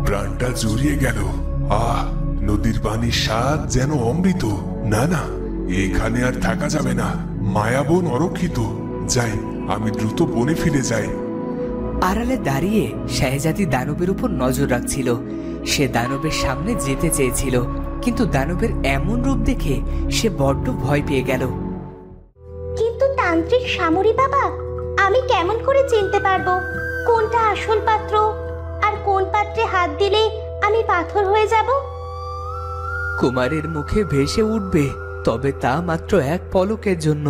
প্রাণটা জুড়িয়ে গেল। আহ, নদীর পানির স্বাদ যেন অমৃত। না না, এখানে আর থাকা যাবে না। মায়াবন অরক্ষিত। যাই, আমি দ্রুত বনে ফিরে যাই। আড়ালে দাঁড়িয়ে শাহজাদি দানবের উপর নজর রাখছিল। সে দানবের সামনে যেতে চেয়েছিল, কিন্তু দানবের এমন রূপ দেখে সে বড্ড ভয় পেয়ে গেল। কিন্তু তান্ত্রিক সামরি বাবা, আমি কেমন করে চিনতে পারবো কোনটা আসল পাত্র আর কোন পাত্রে হাত দিলে আমি পাথর হয়ে যাব? কুমারের মুখে ভেসে উঠবে, তবে তা মাত্র এক পলকের জন্য।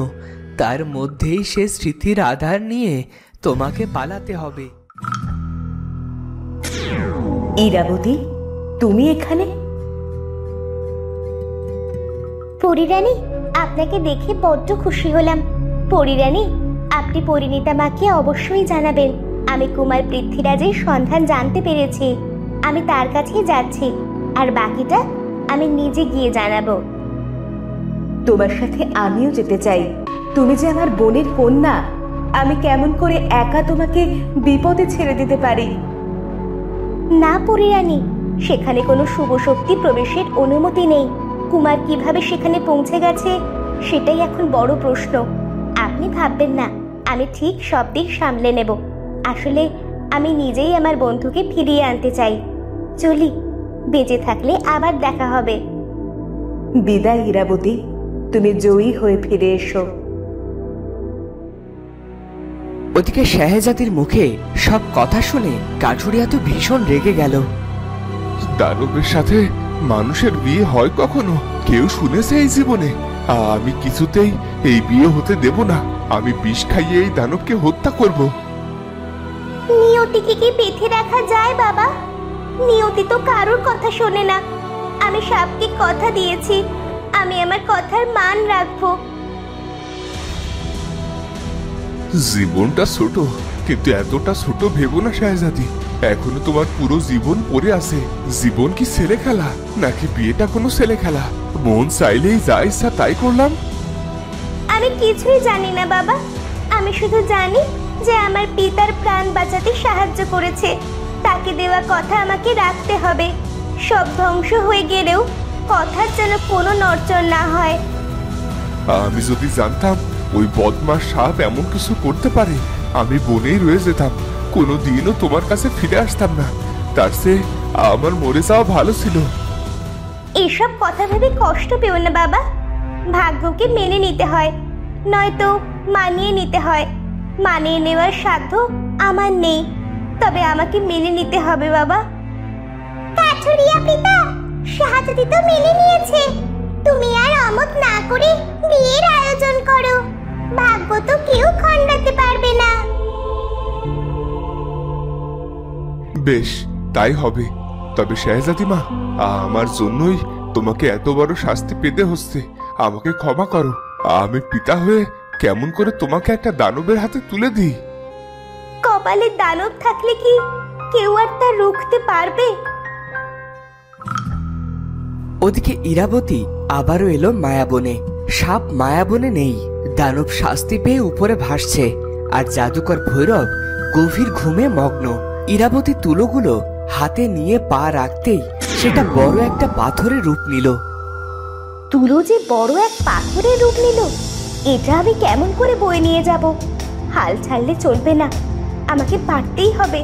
তার মধ্যেই সে স্মৃতির আধার নিয়ে তোমাকে পালাতে হবে। ইরাবতী, তুমি এখানে? পরিরানী, আপনাকে দেখে বড্ড খুশি হলাম। পরিরানী, আপনি পরিণীতা মাকে অবশ্যই জানাবেন আমি কুমার পৃথ্বীরাজের সন্ধান জানতে পেরেছি। আমি তার কাছেই যাচ্ছি, আর বাকিটা আমি নিজে গিয়ে জানাবো। তোমার সাথে আমিও যেতে চাই। তুমি যে আমার বোনের কন্যা, আমি কেমন করে একা তোমাকে বিপদে ছেড়ে দিতে পারি? না পরিরানী, সেখানে কোনো শুভ শক্তি প্রবেশের অনুমতি নেই। কুমার কিভাবে সেখানে পৌঁছে গেছে সেটাই এখন বড় প্রশ্ন। আপনি ভাববেন না, আমি ঠিক সব দিক সামলে নেব। আসলে আমি নিজেই আমার বন্ধুকে ফিরিয়ে আনতে চাই। চলি, বেঁচে থাকলে আবার দেখা হবে। বিদায় ইরাবতী, তুমি জয়ী হয়ে ফিরে এসো। ওদিকে শাহজাদির মুখে সব কথা শুনে কাঠুরিয়া তো ভীষণ রেগে গেল। দানবের সাথে মানুষের বিয়ে হয় কখনো? কেউ শুনেছে এই জীবনে? আমি কিছুতেই এই বিয়ে হতে দেব না। আমি বিষ খাইয়ে এই দানবকে হত্যা করব। নিয়তিকে কি বেঁধে রাখা যায় বাবা? নিয়তি তো কারোর কথা শোনে না। আমি সাপকে কথা দিয়েছি, আমি আমার কথার মান রাখবো। জীবনটা ছোট, কিন্তু এতটা ছোট ভেবো না শাহজাদি। এখনো তোমার পুরো জীবন পড়ে আছে। জীবন কি ছেলে খেলা, নাকি বিয়েটা কোনো ছেলে খেলা? মন চাইলেই যা ইচ্ছা তাই করলাম। আমি কিছুই জানি না বাবা। আমি শুধু জানি যে আমার পিতার প্রাণ বাঁচাতে সাহায্য করেছে। তাকে দেওয়া কথা আমাকে রাখতে হবে। সব ধ্বংস হয়ে গেলেও কথার যেন কোনো নড়চড় না হয়। আমি যদি জানতাম ওই বদমাস সাপ এমন কিছু করতে পারে, আমি বনেই রয়ে যেতাম। কোনোদিনও তোমার কাছে ফিরে আসতাম না। তার চেয়ে আমার মরে যাওয়া ভালো ছিল। এসব কথা ভেবে কষ্ট পেও না বাবা। ভাগ্যকে মেনে নিতে হয়, নয়তো মানিয়ে নিতে হয়। মানিয়ে নেওয়ার সাধ্য আমার নেই, তবে আমাকে মেনে নিতে হবে বাবা। কাঠুরিয়া পিতা, শাহজাদি তো মেনে নিয়েছে। তুমি আর অমত না করে বিয়ের আয়োজন করো। ভাগ্য তো কেউ খণ্ডাতে পারবে না। বেশ, তাই হবে। তবে শাহজাদি মা, আমার জন্যই তোমাকে এত বড় শাস্তি পেতে হচ্ছে। আমাকে ক্ষমা করো। আমি পিতা হয়ে কেমন করে তোমাকে একটা দানবের হাতে তুলে দিই? কপালে দানব থাকলে কি কেউ আর তা রুখতে পারবে? ওদিকে ইরাবতী আবারও এলো মায়াবনে। সাপ মায়াবনে নেই। দানব শাস্তি পেয়ে উপরে ভাসছে, আর জাদুকর ভৈরব গভীর ঘুমে মগ্ন। ইরাবতী তুলোগুলো হাতে নিয়ে পা রাখতেই সেটা বড় একটা পাথরের রূপ নিল। তুলো যে বড় এক পাথরের রূপ নিল, এটা আমি কেমন করে বয়ে নিয়ে যাব? হাল ছাড়লে চলবে না, আমাকে পারতেই হবে।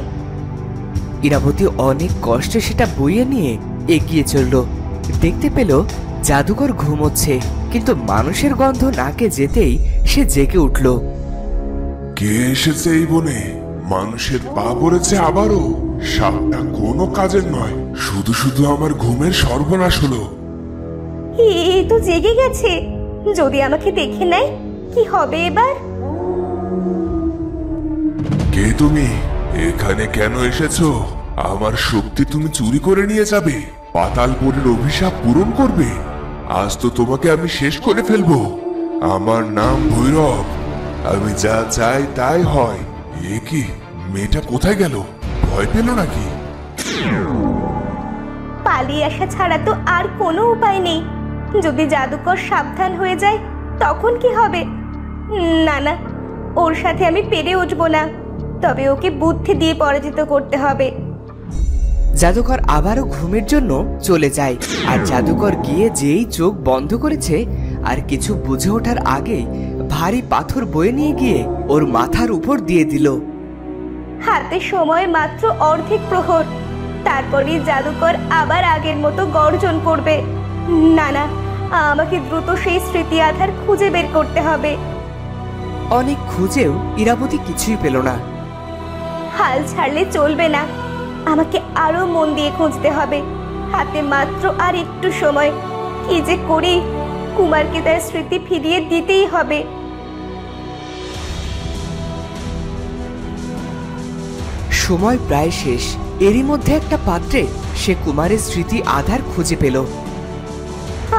ইরাবতী অনেক কষ্টে সেটা বইয়ে নিয়ে এগিয়ে চলল। দেখতে পেল জাদুকর ঘুমোচ্ছে, কিন্তু মানুষের গন্ধ নাকে যেতেই সে জেগে উঠল। কে এসেছে এই বনে? মানুষের পা পড়েছে আবারও। সাপটা কোনো কাজের নয়, শুধু শুধু আমার ঘুমের সর্বনাশ হলো। এই তো জেগে গেছে। যদি আমাকে দেখে নেয় কি হবে এবার? কে তুমি? এখানে কেন এসেছো? আমার শক্তি তুমি চুরি করে নিয়ে যাবে? পাতালপুরের অভিশাপ পূরণ করবে? আজ তো তোমাকে আমি শেষ করে ফেলবো। আমার নাম ভৈরব, আমি যা চাই তাই হয়। এ কি, মেয়েটা কোথায় গেল? ভয় পেল নাকি? পালিয়ে আসা ছাড়া তো আর কোনো উপায় নেই। যদি জাদুকর সাবধান হয়ে যায় তখন কি হবে? না না, ওর সাথে আমি পেরে উঠবো না। তবে ওকে বুদ্ধি দিয়ে পরাজিত করতে হবে। জাদুকর আবারও ঘুমের জন্য চলে যায়। আর জাদুকর গিয়ে যেই চোখ বন্ধ করেছে আর কিছু বুঝে ওঠার আগে ভারী পাথর বয়ে নিয়ে গিয়ে ওর মাথার উপর দিয়ে দিল। হাতে সময় মাত্র অর্ধেক প্রহর, তারপরে জাদুকর আবার আগের মতো গর্জন করবে। না না, আমাকে দ্রুত সেই স্মৃতি আধার খুঁজে বের করতে হবে। অনেক খুঁজেও ইরাবতী কিছুই পেল না। হাল ছাড়লে চলবে না, আমাকে আরো মন দিয়ে খুঁজতে হবে। হাতে মাত্র আর একটু সময়, কি যে করি। কুমারকে তার স্মৃতি ফিরিয়ে দিতেই হবে। সময় প্রায় শেষ। এরই মধ্যে একটা পাত্রে সে কুমারের স্মৃতি আধার খুঁজে পেল।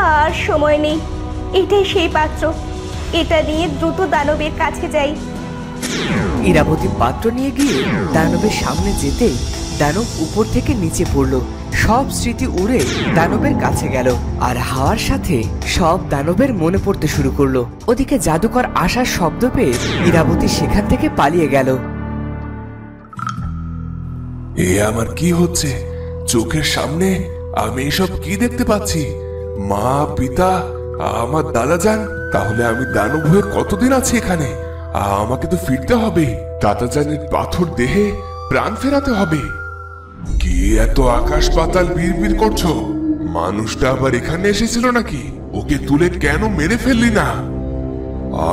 আর সময় নেই, এটাই সেই পাত্র। এটা নিয়ে দ্রুত দানবের কাছে যাই। ইরাবতী পাত্র নিয়ে গিয়ে দানবের সামনে যেতেই দানব উপর থেকে নিচে পড়ল। সব স্মৃতি উড়ে দানবের কাছে গেল আর হাওয়ার সাথে সব দানবের মনে পড়তে শুরু করলো। ওদিকে জাদুকর আসার শব্দ পেয়ে ইরাবতী সেখান থেকে পালিয়ে গেল। এ আমার কি হচ্ছে? চোখের সামনে আমি এসব কি দেখতে পাচ্ছি? মা, পিতা, আমার দাদা যান। তাহলে আমি দানব হয়ে কতদিন আছি এখানে? আমাকে তো ফিরতে হবে। দাদা জানের পাথর দেহে প্রাণ ফেরাতে হবে। কি এত আকাশ পাতাল বিড়বিড় করছো? মানুষটা আবার এখানে এসেছিল নাকি? ওকে তুলে কেন মেরে ফেললি না?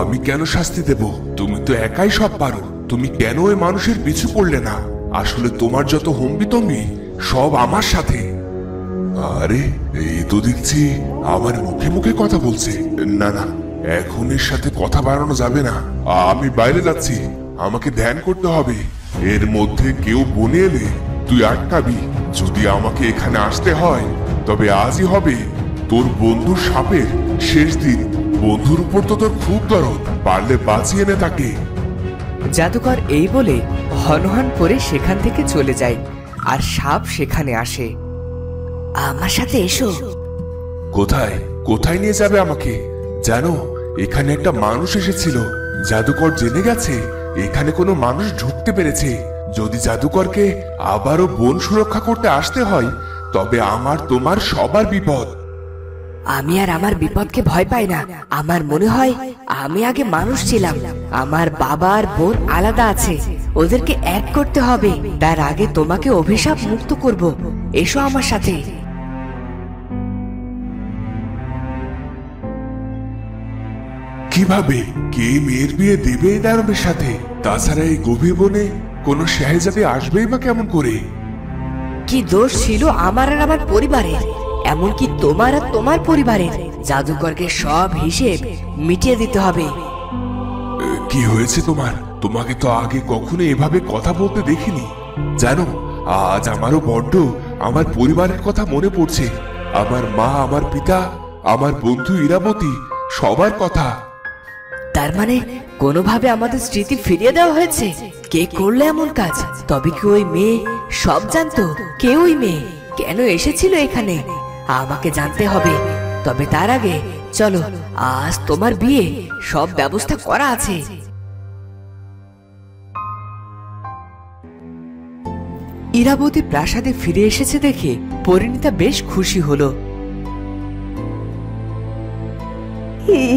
আমি কেন শাস্তি দেব? তুমি তো একাই সব পারো। তুমি কেন ওই মানুষের পিছু পড়লে না? আসলে তোমার যত হম্বিতম্বি সব আমার সাথে। আরে, এই তো দেখছি আমার মুখে মুখে কথা বলছে। না না, এখন এর সাথে কথা বাড়ানো যাবে না। আমি বাইরে যাচ্ছি, আমাকে ধ্যান করতে হবে। এর মধ্যে কেউ বনে এলে তুই আটকাবি। যদি আমাকে এখানে আসতে হয় তবে আজই হবে তোর বন্ধুর সাপের শেষ দিন। বন্ধুর উপর তো তোর খুব দরদ, পারলে বাঁচিয়ে নে তাকে। জাদুকর এই বলে হনহন করে সেখান থেকে চলে যায় আর সাপ সেখানে আসে। আমার সাথে এসো। কোথায় কোথায় নিয়ে যাবে আমাকে? জানো, এখানে একটা মানুষ এসেছিল। জাদুকর জেনে গেছে এখানে কোনো মানুষ ঢুকতে পেরেছে। যদি জাদুকরকে আবারও বন সুরক্ষা করতে আসতে হয় তবে আমার তোমার সবার বিপদ। আমি আর আমার বিপদকে ভয় পাই না। আমার মনে হয় আমি আগে মানুষ ছিলাম। আমার বাবা আর বোন আলাদা আছে, ওদেরকে এক করতে হবে। তার আগে তোমাকে অভিশাপ মুক্ত করব। এসো আমার সাথে। কিভাবে? কে মেয়ের বিয়ে দেবে এই দানবের সাথে? তাছাড়া এই গভীর বনে কোনো শাহজাদে আসবেই বা কেমন করে? কি দোষ ছিল আমার আর আমার পরিবারের, এমনকি তোমার আর তোমার পরিবারের? জাদুকরকে সব হিসেব মিটিয়ে দিতে হবে। কি হয়েছে তোমার? তোমাকে তো আগে কখনো এভাবে কথা বলতে দেখিনি। জানো, আজ আমারও বড্ড আমার পরিবারের কথা মনে পড়ছে। আমার মা, আমার পিতা, আমার বন্ধু ইরাবতী, সবার কথা। তার মানে কোনোভাবে আমাদের স্মৃতি ফিরিয়ে দেওয়া হয়েছে? কে করলে এমন কাজ? তবে কি ওই মেয়ে সব জানতো? কে ওই মেয়ে? কেন এসেছিল এখানে? আমাকে জানতে হবে। তবে তার আগে চলো, আজ তোমার বিয়ে, সব ব্যবস্থা করা আছে। ইরাবতী প্রাসাদে ফিরে এসেছে দেখে পরিণীতা বেশ খুশি হলো।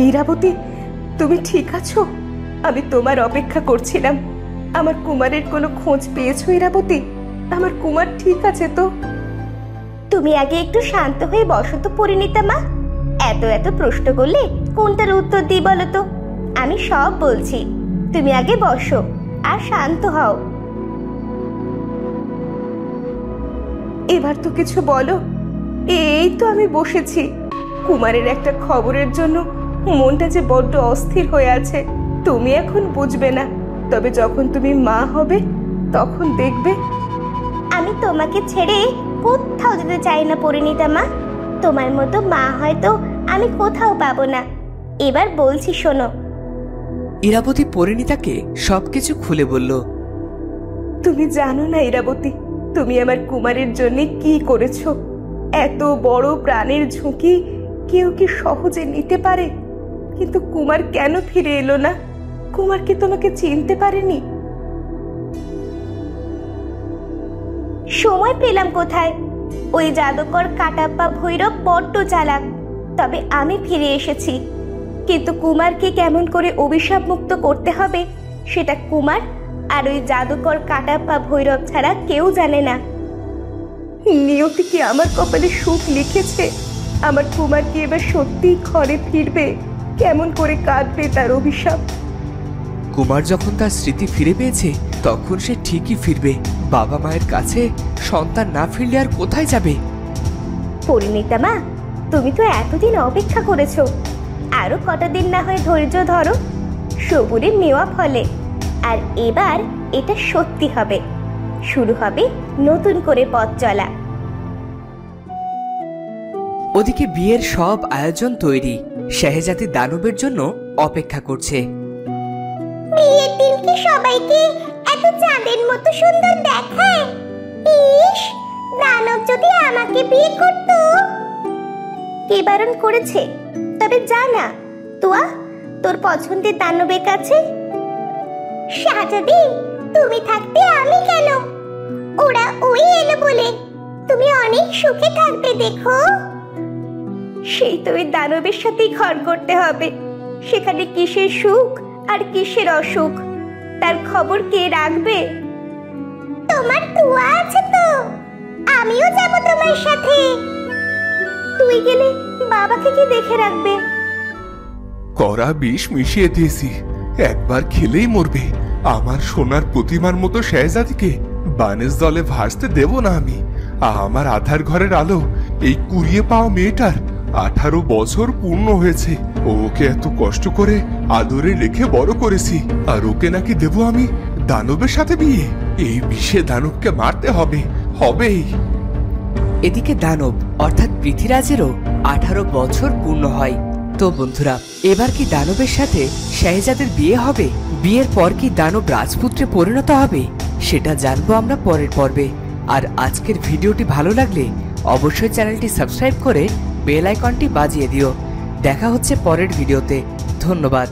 ইরাবতী, তুমি ঠিক আছো? আমি তোমার অপেক্ষা করছিলাম। আমার কুমারের কোনো খোঁজ পেয়েছো ইরাবতী? আমার কুমার ঠিক আছে তো? তুমি আগে একটু শান্ত হয়ে বসো তো পরিণীতা মা। এত এত প্রশ্ন করলে কোনটার উত্তর দিই বলো তো? আমি সব বলছি, তুমি আগে বসো আর শান্ত হও। এবার তো কিছু বলো। এই তো আমি বসেছি। কুমারের একটা খবরের জন্য মনটা যে বড্ড অস্থির হয়ে আছে। তুমি এখন বুঝবে না, তবে যখন তুমি মা হবে তখন দেখবে। আমি তোমাকে ছেড়ে কোথাও যেতে চাই না পরিণীতা মা। তোমার মতো মা হয়তো আমি কোথাও পাবো না। এবার বলছি শোনো। ইরাবতী পরিণীতাকে সবকিছু খুলে বলল। তুমি জানো না ইরাবতী, তুমি আমার কুমারের জন্য কি করেছো? এত বড় প্রাণের ঝুঁকি কেউ কি সহজে নিতে পারে? কিন্তু কুমার কেন ফিরে এলো না? কুমার কি তোমাকে চিনতে পারেনি? সময় পেলাম কোথায়? ওই জাদুকর কাটাপ্পা ভৈরব বড্ড চালাক। তবে আমি ফিরে এসেছি, কিন্তু কুমারকে কেমন করে অভিশাপ মুক্ত করতে হবে সেটা কুমার আর ওই জাদুকর কাটাপ্পা ভৈরব ছাড়া কেউ জানে না। নিয়তি কি আমার কপালে সুখ লিখেছে? আমার কুমার কি এবার সত্যিই ঘরে ফিরবে? কেমন করে কাটবে তার অভিশাপ? কুমার যখন তার স্মৃতি ফিরে পেয়েছে তখন সে ঠিকই ফিরবে। বাবা মায়ের কাছে সন্তান না ফিরলে আর কোথায় যাবে? পরিণীতা মা, তুমি তো এতদিন অপেক্ষা করেছো, আরো কটা দিন না হয় ধৈর্য ধরো। সবুরে মেওয়া ফলে, আর এবার এটা সত্যি হবে। শুরু হবে নতুন করে পথ চলা। ওদিকে বিয়ের সব আয়োজন তৈরি। শেহজাদি দানবের জন্য অপেক্ষা করছে। বিয়ের দিন কি সবাইকে এত চাঁদের মতো সুন্দর দেখায়? ইস, দানব যদি আমাকে বিয়ে করতো। কে বারণ করেছে? তবে জানা তুয়া, তোর পছন্দের দানবের কাছে। শাহজাদি, তুমি থাকতে আমি কেন? ওরা ওই এলো বলে তুমি অনেক সুখে থাকবে। দেখো, সেই তো ওই দানবের সাথেই ঘর করতে হবে। সেখানে কিসের সুখ আর কিসের অসুখ, তার খবর কে রাখবে? তোমার তুয়া আছে তো, আমিও যাব তোমার সাথে। তুই গেলে বাবাকে কি দেখে রাখবে? কড়া বিষ মিশিয়ে দিয়েছি, একবার খেলেই মরবে। আমার সোনার প্রতিমার মতো শেহজাদিকে বানেজ দলে ভাসতে দেব না আমি। আমার আধার ঘরের আলো এই কুড়িয়ে পাওয়া মেয়েটার 18 বছর পূর্ণ হয়েছে। ওকে এত কষ্ট করে আদরে রেখে বড় করেছি, আর ওকে নাকি দেব আমি দানবের সাথে বিয়ে? এই বিষে দানবকে মারতে হবে, হবেই। এদিকে দানব অর্থাৎ পৃথ্বীরাজেরও 18 বছর পূর্ণ হয়। তো বন্ধুরা, এবার কি দানবের সাথে শেহজাদের বিয়ে হবে? বিয়ের পর কি দানব রাজপুত্রে পরিণত হবে? সেটা জানবো আমরা পরের পর্বে। আর আজকের ভিডিওটি ভালো লাগলে অবশ্যই চ্যানেলটি সাবস্ক্রাইব করে বেল আইকনটি বাজিয়ে দিও। দেখা হচ্ছে পরের ভিডিওতে। ধন্যবাদ।